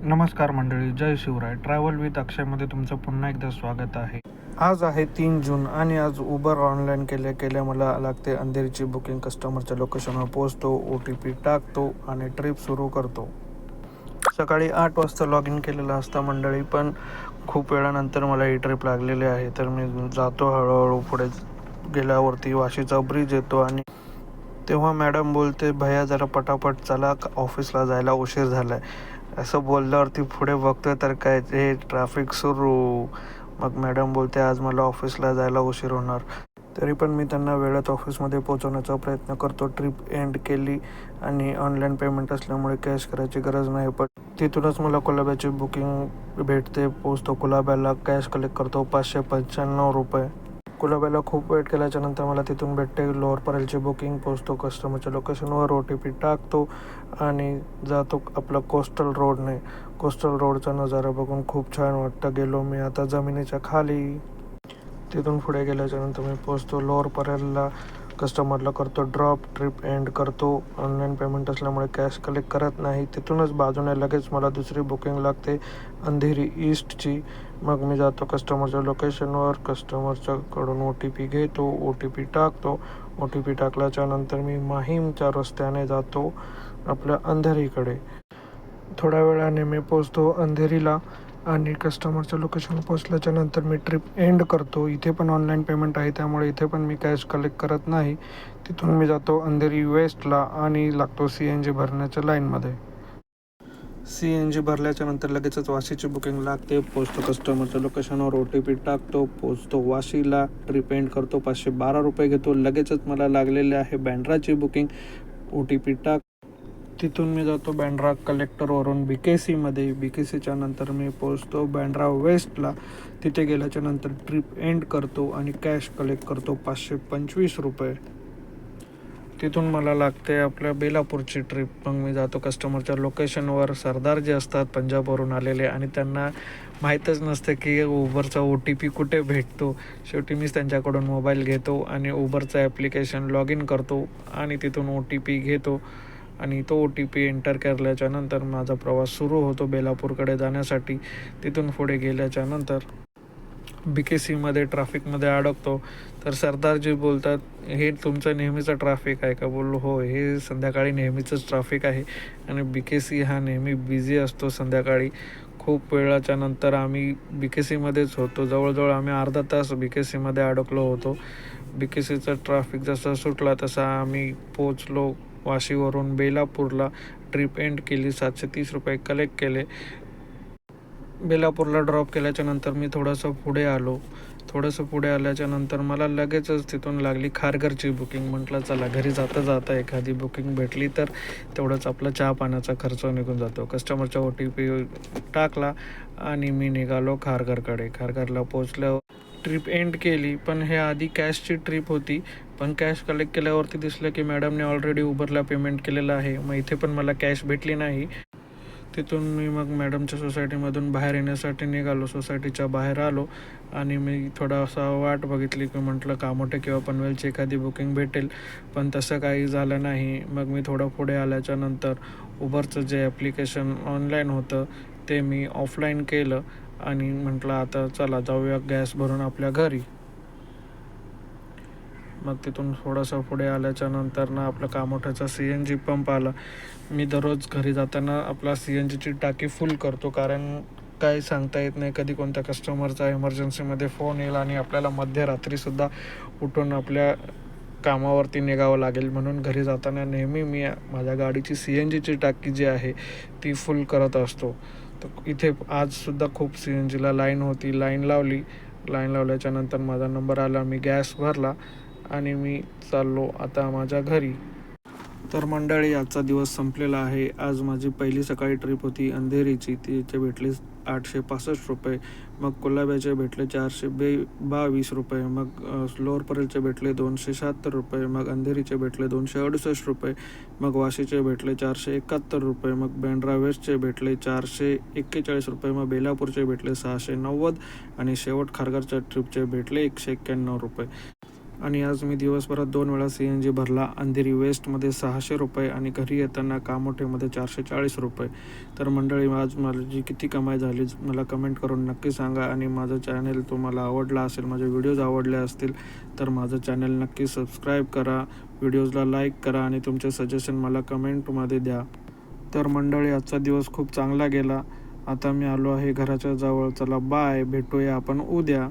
नमस्कार मंडळी, जय Shivray. Travel with अक्षयमध्ये तुमचं पुन्हा एकदा स्वागत आहे. आज आहे 3 जून आणि आज उबर ऑनलाईन केल्या मला लागते अंधेरीची बुकिंग. कस्टमरच्या लोकेशनवर पोहोचतो, OTP टाकतो आणि ट्रिप सुरू करतो. सकाळी 8 वाजता लॉग इन केलेलं असतं मंडळी, पण खूप वेळानंतर मला ही ट्रिप लागलेली आहे. तर मी जातो हळूहळू. पुढे गेल्यावरती वाशीचा ब्रिज येतो आणि तेव्हा मॅडम बोलते, भैया जरा पटापट चला, ऑफिसला जायला उशीर झाला आहे. असं बोलल्यावरती पुढे बघतोय तर काय ते ट्रॅफिक सुरू. मग मॅडम बोलते, आज मला ऑफिसला जायला उशीर होणार. तरी पण मी त्यांना वेळेत ऑफिसमध्ये पोहोचवण्याचा प्रयत्न करतो. ट्रिप एंड केली आणि ऑनलाईन पेमेंट असल्यामुळे कॅश करायची गरज नाही. पण तिथूनच मला कुलाब्याची बुकिंग भेटते. पोचतो कुलाब्याला, कॅश कलेक्ट करतो 595 रुपये. कुलाब्याला खूप वेट केल्याच्या नंतर मला तिथून भेटते लोअर परेलची बुकिंग. पोचतो कस्टमरच्या लोकेशनवर, OTP टाकतो आणि जातो आपला कोस्टल रोडने. कोस्टल रोडचा नजारा बघून खूप छान वाटतं. गेलो मी आता जमिनीच्या खाली. तिथून पुढे गेल्याच्या नंतर मी पोचतो लोअर परेलला. कस्टमरला करतो ड्रॉप, ट्रिप एंड करतो. ऑनलाईन पेमेंट असल्यामुळे कॅश कलेक्ट करत नाही. तिथूनच बाजूने लगेच मला दुसरी बुकिंग लागते अंधेरी ईस्टची. मग मी जातो कस्टमरच्या लोकेशनवर, कस्टमरच्याकडून OTP घेतो, OTP टाकतो. OTP टाकल्याच्या नंतर मी माहीमच्या रस्त्याने जातो आपल्या अंधेरीकडे. थोड्या वेळाने मी पोचतो अंधेरीला आणि कस्टमरच्या लोकेशनवर पोचल्याच्या नंतर मी ट्रिप एंड करतो. इथे पण ऑनलाईन पेमेंट आहे, त्यामुळे इथे पण मी कॅश कलेक्ट करत नाही. तिथून मी जातो अंधेरी वेस्टला आणि लागतो CNG भरण्याच्या लाईनमध्ये. CNG भरल्याच्या नंतर लगेचच वाशीची बुकिंग लागते. पोचतो कस्टमरच्या लोकेशनवर, OTP टाकतो. पोचतो वाशीला, ट्रिप एंड करतो. 512 रुपये घेतो. लगेचच मला लागलेले आहे बँड्राची बुकिंग. OTP टाक. तिथून मी जातो बँड्रा कलेक्टरवरून BKCमध्ये. BKCच्या नंतर मी पोचतो बँड्रा वेस्टला. तिथे गेल्याच्या नंतर ट्रिप एंड करतो आणि कॅश कलेक्ट करतो 525 रुपये. तिथून मला लागते आपल्या बेलापूरची ट्रिप. मग मी जातो कस्टमरच्या लोकेशनवर. सरदार जे असतात पंजाबवरून आलेले आणि त्यांना माहीतच नसतं की उबरचा OTP कुठे भेटतो. शेवटी मीच त्यांच्याकडून मोबाईल घेतो आणि उबरचं ॲप्लिकेशन लॉग इन करतो आणि तिथून OTP घेतो आणि तो OTP एंटर केल्याच्या नंतर माझा प्रवास सुरू होतो बेलापूरकडे जाण्यासाठी. तिथून पुढे गेल्याच्या नंतर BKCमध्ये ट्रॅफिकमध्ये अडकतो. तर सरदारजी बोलतात, हे तुमचं नेहमीचं ट्रॅफिक आहे का? बोललो, हो, हे संध्याकाळी नेहमीचंच ट्रॅफिक आहे आणि BKC हा नेहमी बिझी असतो संध्याकाळी. खूप वेळाच्या नंतर आम्ही BKCमध्येच होतो. जवळजवळ आम्ही अर्धा तास BKCमध्ये अडकलो होतो. BKCचं ट्रॅफिक जसं सुटला तसा आम्ही पोचलो वाशीवरून बेलापूरला. ट्रिप एंड केली. 730 रुपये कलेक्ट केले. बेलापूरला ड्रॉप केल्याच्या नंतर मी थोडंसं पुढे आल्याच्या नंतर मला लगेचच तिथून लागली खारघरची बुकिंग. म्हटलं चला घरी जाता एखादी बुकिंग भेटली तर तेवढंच आपला चहा पाण्याचा खर्च निघून जातो. कस्टमरचा OTP टाकला आणि मी निघालो खारघरकडे. खारघरला पोचल्यावर ट्रिप एंड केली. पण हे आधी कॅशची ट्रिप होती, पण कॅश कलेक्ट केल्यावरती दिसलं की मॅडमने ऑलरेडी उबरला पेमेंट केलेलं आहे. मग इथे पण मला कॅश भेटली नाही. तिथून मी मग मॅडमच्या सोसायटीमधून बाहेर येण्यासाठी निघालो. सोसायटीच्या बाहेर आलो आणि मी थोडासा वाट बघितली की म्हटलं कामोठे किंवा पनवेलची एखादी बुकिंग भेटेल, पण तसं काही झालं नाही. मग मी थोडं पुढे आल्याच्या नंतर उबरचं जे ॲप्लिकेशन ऑनलाईन होतं ते मी ऑफलाईन केलं आणि म्हटलं आता चला जाऊया गॅस भरून आपल्या घरी. मग तिथून थोडंसं पुढे आल्याच्या नंतर ना आपलं कामोठ्याचा CNG पंप आला. मी दररोज घरी जाताना आपला CNGची टाकी फुल करतो, कारण काही सांगता येत नाही कधी कोणत्या कस्टमरचा इमर्जन्सीमध्ये फोन येईल आणि आपल्याला मध्यरात्रीसुद्धा उठून आपल्या कामावरती निघावं लागेल. म्हणून घरी जाताना नेहमी मी माझ्या गाडीची CNGची टाकी जी आहे ती फुल करत असतो. तर इथे आजसुद्धा खूप CNGला लाईन होती. लाईन लावल्याच्या नंतर माझा नंबर आला. मी गॅस भरला आणि मी चाललो आता माझ्या घरी. तर मंडळी, आजचा दिवस संपलेला आहे. आज माझी पहिली सकाळी ट्रिप होती अंधेरीची. तिचे भेटले 865 रुपये. मग कुलाब्याचे भेटले 422 रुपये. मग लोअर परेलचे भेटले 276 रुपये. मग अंधेरीचे भेटले 268 रुपये. मग वाशीचे भेटले 471 रुपये. मग बँड्रा वेस्टचे भेटले 441 रुपये. मग बेलापूरचे भेटले 690 आणि शेवट खारघरच्या ट्रिपचे भेटले 191 रुपये. आणि आज मी दिवसभरात 2 वेळा CNG भरला. अंधेरी वेस्टमध्ये 600 रुपये आणि घरी येताना कामोठेमध्ये 440 रुपये. तर मंडळी, आज माझी किती कमाई झाली मला कमेंट करून नक्की सांगा. आणि माझं चॅनल तुम्हाला आवडला असेल, माझे व्हिडिओज आवडले असतील तर माझं चॅनल नक्की सबस्क्राईब करा, व्हिडिओजला लाईक करा आणि तुमचे सजेशन मला कमेंटमध्ये द्या. तर मंडळी, आजचा दिवस खूप चांगला गेला. आता मी आलो आहे घराच्या जवळ. चला बाय, भेटूया आपण उद्या.